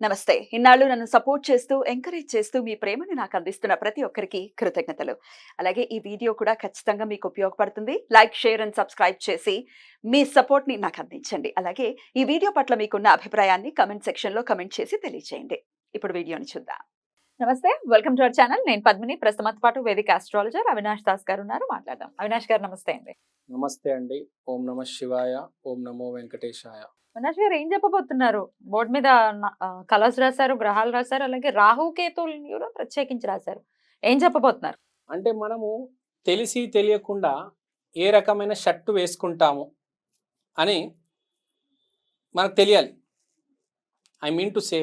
నమస్తే. ఇన్నాళ్ళు నన్ను సపోర్ట్ చేస్తూ, ఎంకరేజ్ చేస్తూ మీ ప్రేమని నాకు అందిస్తున్న ప్రతి ఒక్కరికి కృతజ్ఞతలు. అలాగే ఈ వీడియో కూడా ఖచ్చితంగా మీకు ఉపయోగపడుతుంది. లైక్, షేర్ అండ్ సబ్స్క్రైబ్ చేసి మీ సపోర్ట్‌ని నాకు అందించండి. అలాగే ఈ వీడియో పట్ల మీకున్న అభిప్రాయాన్ని కామెంట్ సెక్షన్‌లో కామెంట్ చేసి తెలియజేయండి. ఇప్పుడు వీడియోని చూద్దాం. నమస్తే. Welcome to our channel. నేను పద్మిని. ప్రస్తుతం పాటు వేదిక ఆస్ట్రాలజర్ అవినాష్ దాస్ గారు ఉన్నారు. మాట్లాడదాం. అవినాష్ గారు నమస్తే అండి. నమస్తే అండి. ఓం నమ శివాయ. ఓం నమో వెంకటేశాయ. అవినాష్ గారు ఏం చెప్పబోతున్నారు? బోర్డ్ మీద కలర్స్ రాశారు, గ్రహాలు రాశారు, అలాగే రాహు కేతువులని కూడా ప్రత్యేకించి రాశారు. ఏం చెప్పబోతున్నారు? అంటే మనము తెలిసి తెలియకుండా ఏ రకమైన షర్టు వేసుకుంటాము అని మనకు తెలియాలి. ఐ మీన్ టు సే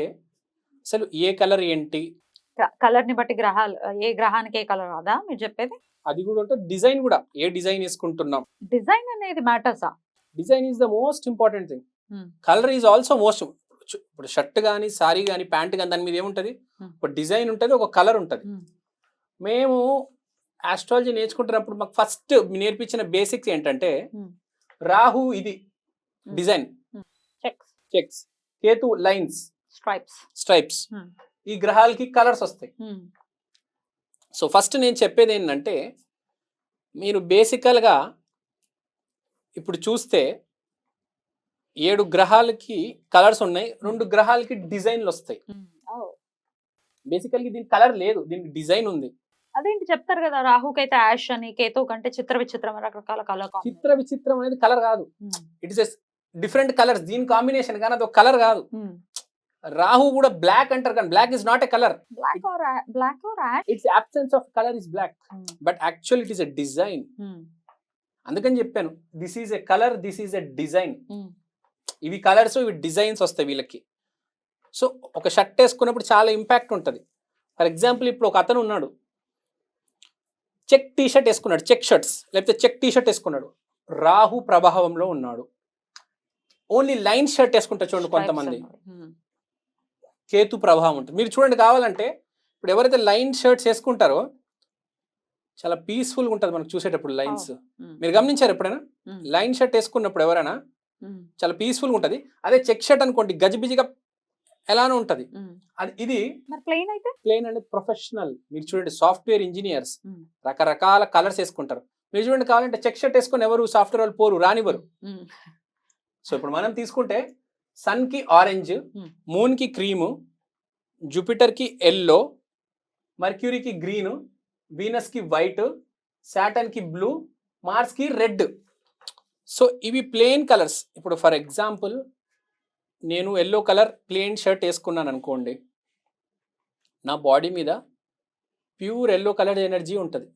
అసలు ఏ కలర్ ఏంటి, కలర్ ని బట్టి గ్రహాలు ఏ గ్రహానికి ఏ కలర్ రాదా మీరు చెప్పేది? అది కూడా అంటే డిజైన్ కూడా ఏ డిజైన్ వేసుకుంటున్నాం. డిజైన్ అనేది మ్యాటర్సా? Design is the most important thing. Colour is also most. ఇప్పుడు షర్ట్ కానీ సారీ కానీ ప్యాంట్ కానీ దాని మీద ఏముంటుంది, ఒక డిజైన్ ఉంటుంది, ఒక కలర్ ఉంటుంది. మేము ఆస్ట్రాలజీ నేర్చుకుంటున్నప్పుడు మాకు ఫస్ట్ నేర్పించిన బేసిక్స్ ఏంటంటే రాహు ఇది design, checks, Ketu lines, stripes. ఈ గ్రహాలకి కలర్స్ వస్తాయి. సో ఫస్ట్ నేను చెప్పేది ఏంటంటే, మీరు బేసికల్గా ఇప్పుడు చూస్తే 7 గ్రహాలకి కలర్స్ ఉన్నాయి, 2 గ్రహాలకి డిజైన్లు వస్తాయి. బేసికల్గా దీనికి కలర్ లేదు, దీనికి డిజైన్ ఉంది. అదేంటి చెప్తారు కదా, రాహుకి అయితే యాష్ అని, కేతు కంటే చిత్ర విచిత్రం రకరకాల కలర్. చిత్ర విచిత్రం అనేది కలర్ కాదు, ఇట్ ఇస్ డిఫరెంట్ కలర్స్, దీని కాంబినేషన్, కానీ అది ఒక కలర్ కాదు. రాహు కూడా బ్లాక్ అంటారు, కానీ black is not a colour. It's absence of colour is black, but actual it is a design. అందుకని చెప్పాను, this is a colour, this is a design. ఇవి కలర్స్, ఇవి డిజైన్స్ వస్తాయి వీళ్ళకి. సో ఒక షర్ట్ వేసుకున్నప్పుడు చాలా ఇంపాక్ట్ ఉంటుంది. ఫర్ ఎగ్జాంపుల్ ఇప్పుడు ఒక అతను ఉన్నాడు, చెక్ టీ షర్ట్ వేసుకున్నాడు, చెక్ షర్ట్స్ లేకపోతే చెక్ టీ షర్ట్ వేసుకున్నాడు, రాహు ప్రభావంలో ఉన్నాడు. ఓన్లీ లైన్ షర్ట్ వేసుకుంటారు చూడండి కొంతమంది, కేతు ప్రభావం ఉంటుంది. మీరు చూడండి, కావాలంటే ఇప్పుడు ఎవరైతే లైన్ షర్ట్స్ వేసుకుంటారో చాలా పీస్ఫుల్గా ఉంటుంది మనకు చూసేటప్పుడు లైన్స్. మీరు గమనించారు ఎప్పుడైనా? లైన్ షర్ట్ వేసుకున్నప్పుడు ఎవరైనా చాలా పీస్ఫుల్గా ఉంటుంది. అదే చెక్ షర్ట్ అనుకోండి, గజిబిజిగా ఎలానో ఉంటుంది. అది ఇది ప్లెయిన్ అయితే, ప్లెయిన్ అనేది ప్రొఫెషనల్. మీరు చూడండి, సాఫ్ట్వేర్ ఇంజనీర్స్ రకరకాల కలర్స్ వేసుకుంటారు. మీరు చూడండి, కావాలంటే చెక్ షర్ట్ వేసుకొని ఎవరు సాఫ్ట్వేర్ వాళ్ళు పోరు, రానివ్వరు. సో ఇప్పుడు మనం తీసుకుంటే సన్ కి ఆరెంజ్, మూన్ కి క్రీము, జూపిటర్ కి ఎల్లో, మర్క్యూరీకి గ్రీన్, వీనస్ కి వైట్, సాటర్న్ కి బ్లూ, మార్స్ కి రెడ్. సో ఇవి ప్లెయిన్ కలర్స్. ఇప్పుడు ఫర్ ఎగ్జాంపుల్ నేను ఎల్లో కలర్ ప్లెయిన్ షర్ట్ వేసుకున్నాను అనుకోండి, నా బాడీ మీద ప్యూర్ ఎల్లో కలర్ ఎనర్జీ ఉంటుంది,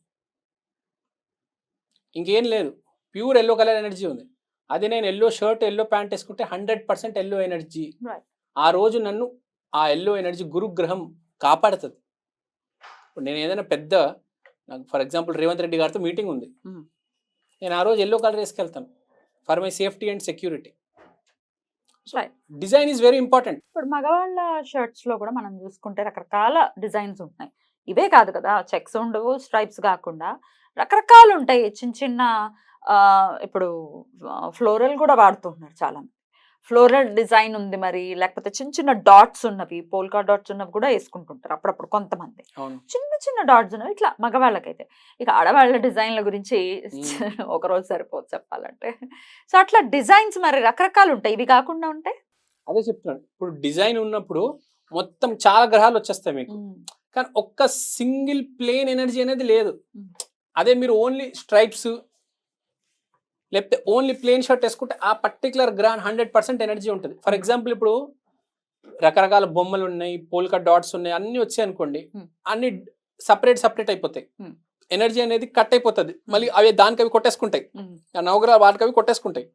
ఇంకేం లేదు, ప్యూర్ ఎల్లో కలర్ ఎనర్జీ ఉంది. అది నేను ఎల్లో షర్ట్ ఎల్లో ప్యాంట్ వేసుకుంటే 100% ఎల్లో ఎనర్జీ. ఆ రోజు నన్ను ఆ ఎల్లో ఎనర్జీ గురుగ్రహం కాపాడుతుంది. ఇప్పుడు నేను ఏదైనా పెద్ద, నాకు ఫర్ ఎగ్జాంపుల్ రేవంత్ రెడ్డి గారితో మీటింగ్ ఉంది, నేను ఆ రోజు ఎల్లో కలర్ వేసుకెళ్తాను for my safety and security. Design is very important. ఇప్పుడు మగవాళ్ళ షర్ట్స్ లో కూడా మనం చూసుకుంటే రకరకాల డిజైన్స్ ఉంటాయి. ఇవే కాదు కదా, చెక్స్ ఉండవు, స్ట్రైప్స్ కాకుండా రకరకాలు ఉంటాయి. చిన్న చిన్న ఇప్పుడు ఫ్లోరల్ కూడా వాడుతుంటున్నారు చాలా మంది. ఫ్లోరల్ డిజైన్ ఉంది, మరి లేకపోతే చిన్న చిన్న డాట్స్ ఉన్నవి, పోల్కా డాట్స్ ఉన్నవి కూడా వేసుకుంటుంటారు అప్పుడప్పుడు కొంతమంది. చిన్న చిన్న డాట్స్ ఉన్నవి ఇట్లా మగవాళ్ళకైతే. ఇక ఆడవాళ్ళ డిజైన్ల గురించి ఒకరోజు సరిపోదు చెప్పాలంటే. సో అట్లా డిజైన్స్ మరి రకరకాలు ఉంటాయి, ఇవి కాకుండా ఉంటాయి. అదే చెప్తున్నాను, ఇప్పుడు డిజైన్ ఉన్నప్పుడు మొత్తం చాలా గ్రహాలు వచ్చేస్తాయి మీకు, కానీ ఒక్క సింగిల్ ప్లేన్ ఎనర్జీ అనేది లేదు. అదే మీరు ఓన్లీ స్ట్రైప్స్ లేకపోతే ఓన్లీ ప్లేన్ షర్ట్ వేసుకుంటే ఆ పర్టికులర్ గ్రహం 100% ఎనర్జీ ఉంటుంది. ఫర్ ఎగ్జాంపుల్ ఇప్పుడు రకరకాల బొమ్మలు ఉన్నాయి, పోల్కా డాట్స్ ఉన్నాయి, అన్ని వచ్చాయి అనుకోండి, అన్ని సపరేట్ అయిపోతాయి, ఎనర్జీ అనేది కట్ అయిపోతుంది. మళ్ళీ అవి దానికి అవి కొట్టేసుకుంటాయి, నవగ్రహాలు వాటికి అవి కొట్టేసుకుంటాయి.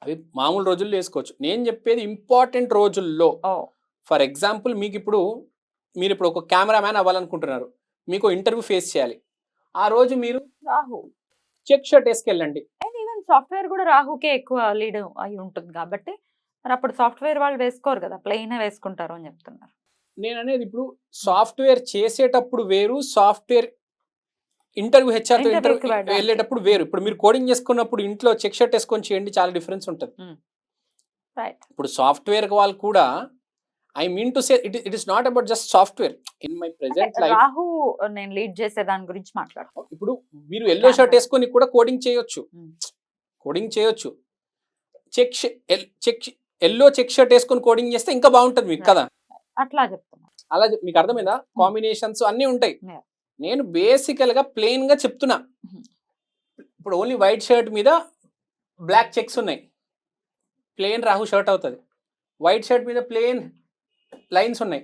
అవి మామూలు రోజుల్లో వేసుకోవచ్చు. నేను చెప్పేది ఇంపార్టెంట్ రోజుల్లో. ఫర్ ఎగ్జాంపుల్ మీకు ఇప్పుడు మీరు ఇప్పుడు ఒక కెమెరామ్యాన్ అవ్వాలనుకుంటున్నారు, మీకు ఇంటర్వ్యూ ఫేస్ చేయాలి. ఆ రోజు మీరు రాహు చెక్ షర్ట్ వేసుకెళ్ళండి. అండ్ ఈవెన్ సాఫ్ట్వేర్ కూడా రాహుకే ఎక్కువ లీడ్ అయి ఉంటుంది కాబట్టి మరి అప్పుడు సాఫ్ట్వేర్ వాళ్ళు వేసుకోరు కదా, ప్లెయిన్ వేసుకుంటారు అని చెప్తున్నారు. నేను అనేది ఇప్పుడు సాఫ్ట్వేర్ చేసేటప్పుడు వేరు, సాఫ్ట్వేర్ ఇంటర్వ్యూ హెచ్ఆర్తో ఇంటర్వ్యూ వెళ్ళేటప్పుడు వేరు. ఇప్పుడు మీరు కోడింగ్ చేసుకున్నప్పుడు ఇంట్లో చెక్ షర్ట్ వేసుకొని చేయండి, చాలా డిఫరెన్స్ ఉంటుంది. ఇప్పుడు సాఫ్ట్వేర్ వాళ్ళు కూడా I mean to say it is not about just software in my present life. Rahu నేను లీడ్ చేసే దాని గురించి మాట్లాడుతాను. ఇప్పుడు మీరు ఎల్లో షర్ట్ వేసుకొని కూడా కోడింగ్ చేయొచ్చు, కోడింగ్ చేయొచ్చు. చెక్ ఎల్లో చెక్ షర్ట్ వేసుకొని కోడింగ్ చేస్తే ఇంకా బాగుంటుంది మీకు కదా. అట్లా చెప్తున్నా, అలా మీకు అర్థమైందా? కాంబినేషన్స్ అన్ని ఉంటాయి. Yeah. నేను బేసికల్ గా ప్లెయిన్ గా చెప్తున్నా. ఇప్పుడు ఓన్లీ వైట్ షర్ట్ మీద బ్లాక్ చెక్స్ ఉన్నాయి, ప్లెయిన్ రాహు షర్ట్ అవుతుంది. వైట్ షర్ట్ మీద ప్లెయిన్ లైన్స్ ఉన్నాయి,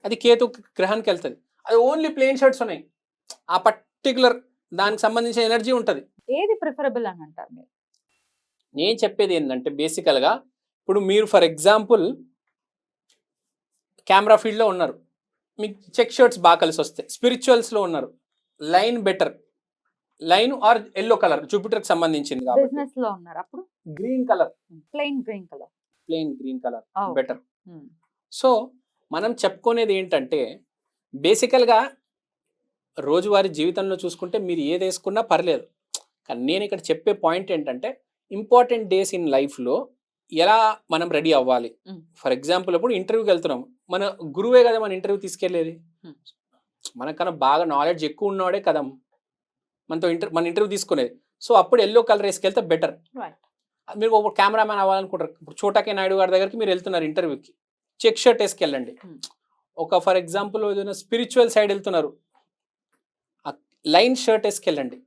అది కేతు గ్రహానికి వెళ్తుంది. అది ఓన్లీ ప్లెయిన్ షర్ట్స్ ఉన్నాయి, ఆ పర్టికులర్ దానికి సంబంధించిన ఎనర్జీ ఉంటుంది. ఏది ప్రిఫరబుల్ అని అంటారు మీరు? నేను చెప్పేది ఏంటంటే బేసికల్గా ఇప్పుడు మీరు ఫర్ ఎగ్జాంపుల్ కెమెరా ఫీల్డ్లో ఉన్నారు, మీకు చెక్ షర్ట్స్ బాగా కలిసి వస్తాయి. స్పిరిచువల్స్లో ఉన్నారు, line better, line or yellow colour జూపిటర్కి సంబంధించింది కాబట్టి. బిజినెస్ లో ఉన్నారు అప్పుడు green colour, plain green colour, plain green colour Okay. Better. So మనం చెప్పుకునేది ఏంటంటే బేసికల్గా రోజువారీ జీవితంలో చూసుకుంటే మీరు ఏది వేసుకున్నా పర్లేదు, కానీ నేను ఇక్కడ చెప్పే పాయింట్ ఏంటంటే ఇంపార్టెంట్ డేస్ ఇన్ లైఫ్లో ఎలా మనం రెడీ అవ్వాలి. ఫర్ ఎగ్జాంపుల్ ఇప్పుడు ఇంటర్వ్యూకి వెళ్తున్నాం, మన గురువే కదా మన ఇంటర్వ్యూ తీసుకెళ్లేది. మనకన్నా బాగా నాలెడ్జ్ ఎక్కువ ఉన్నవాడే కదా మనతో మన ఇంటర్వ్యూ తీసుకునేది. సో అప్పుడు ఎల్లో కలర్ వేసుకెళ్తే బెటర్. Right. మీరు ఒక కెమెరామ్యాన్ అవ్వాలనుకుంటారు, ఇప్పుడు చోటాకే నాయుడు గారి దగ్గరికి మీరు వెళ్తున్నారు ఇంటర్వ్యూకి, చెక్ షర్ట్ వేసుకెళ్ళండి. ఒక ఫర్ ఎగ్జాంపుల్ ఏదైనా స్పిరిచువల్ సైడ్ వెళ్తున్నారు, లైన్ షర్ట్ వేసుకెళ్ళండి.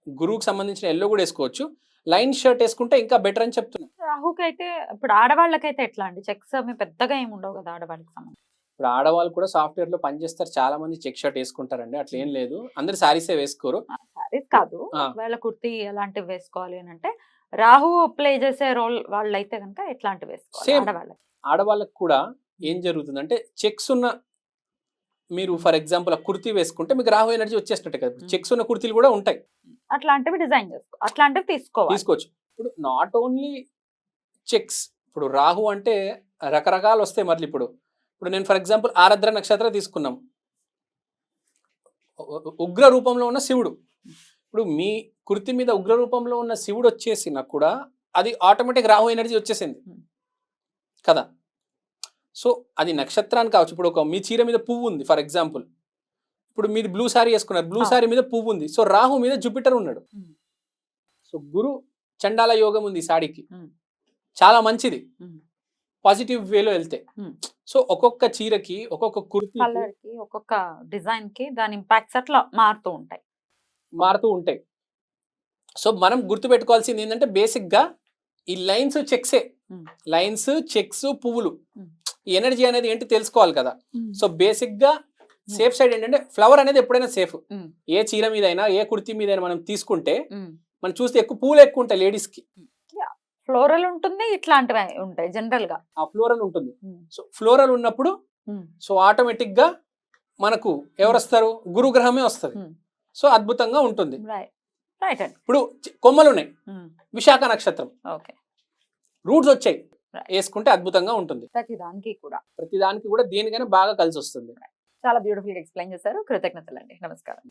గురువుకి సంబంధించిన ఎల్లో కూడా వేసుకోవచ్చు, లైన్ షర్ట్ వేసుకుంటే ఇంకా బెటర్ అని చెప్తున్నా. రాహుకి అయితే ఇప్పుడు ఆడవాళ్ళకైతే ఎట్లా అండి? చెక్స్ అవి పెద్దగా ఏమి ఉండవు కదా ఆడవాళ్ళకి సంబంధించి. ఇప్పుడు ఆడవాళ్ళు కూడా సాఫ్ట్వేర్ లో పనిచేస్తారు, చాలా మంది చెక్ షర్ట్ వేసుకుంటారండి, అట్లా ఏం లేదు. అందరు సారీసే వేసుకోరు. సారీస్ కాదు, ఒకవేళ కుర్తీ అలాంటివి వేసుకోవాలి అని అంటే రాహు ప్లే చేసే రోల్ వాళ్ళైతే కనుక ఎట్లాంటివి వేసుకోవాలి Same. ఆడవాళ్ళకి? ఆడవాళ్ళకి కూడా ఏం జరుగుతుందంటే చెక్స్ ఉన్న మీరు ఫర్ ఎగ్జాంపుల్ ఆ కుర్తీ వేసుకుంటే మీకు రాహు ఎనర్జీ వచ్చేసినట్టే కదా. చెక్స్ ఉన్న కుర్తీలు కూడా ఉంటాయి, అట్లాంటివి డిజైన్ చేసుకో, అట్లాంటివి తీసుకోవచ్చు. ఇప్పుడు నాట్ ఓన్లీ చెక్స్, ఇప్పుడు రాహు అంటే రకరకాలు వస్తాయి. మళ్ళీ ఇప్పుడు నేను ఫర్ ఎగ్జాంపుల్ ఆరద్ర నక్షత్రం తీసుకున్నాం, ఉగ్ర రూపంలో ఉన్న శివుడు. ఇప్పుడు మీ కుర్తి మీద ఉగ్ర రూపంలో ఉన్న శివుడు వచ్చేసినా కూడా అది ఆటోమేటిక్ రాహు ఎనర్జీ వచ్చేసింది కదా. సో అది నక్షత్రాన్ని కావచ్చు. ఇప్పుడు ఒక మీ చీర మీద పువ్వు ఉంది ఫర్ ఎగ్జాంపుల్, ఇప్పుడు మీరు బ్లూ సారీ వేసుకున్నారు, బ్లూ సారీ మీద పువ్వు ఉంది, సో రాహు మీద జూపిటర్ ఉన్నాడు. సో గురు చండాల యోగం ఉంది ఈ సాడీకి, చాలా మంచిది పాజిటివ్ వేలో వెళ్తే. సో ఒక్కొక్క చీరకి ఒక్కొక్క కుర్తి కలర్ కి ఒక్కొక్క డిజైన్ కి దాని ఇంపాక్ట్స్ అట్లా మారుతూ ఉంటాయి. సో మనం గుర్తు పెట్టుకోవాల్సింది ఏంటంటే బేసిక్ గా ఈ లైన్స్ చెక్సే, లైన్స్ చెక్స్ పువ్వులు, ఈ ఎనర్జీ అనేది ఏంటి తెలుసుకోవాలి కదా. సో బేసిక్ గా సేఫ్ సైడ్ ఏంటంటే ఫ్లవర్ అనేది ఎప్పుడైనా సేఫ్. ఏ చీర మీద అయినా ఏ కుర్తి మీద అయినా మనం తీసుకుంటే మనం చూస్తే ఎక్కువ పూలు ఎక్కువ ఉంటాయి లేడీస్ కి. ఫ్లోరల్ ఉంటుంది, ఇట్లాంటివి ఉంటాయి జనరల్ గా. ఆ ఫ్లోరల్ ఉంటుంది. సో ఫ్లోరల్ ఉన్నప్పుడు సో ఆటోమేటిక్ గా మనకు ఎవరు వస్తారు? గురుగ్రహమే వస్తుంది. సో అద్భుతంగా ఉంటుంది. ఇప్పుడు కొమ్మలు ఉన్నాయి, విశాఖ నక్షత్రం, రూట్స్ వచ్చాయి, వేసుకుంటే అద్భుతంగా ఉంటుంది. ప్రతిదానికి కూడా దేనికైనా బాగా కలిసి వస్తుంది. చాలా బ్యూటిఫుల్ గా ఎక్స్ప్లెయిన్ చేశారు. కృతజ్ఞతలండి. నమస్కారం.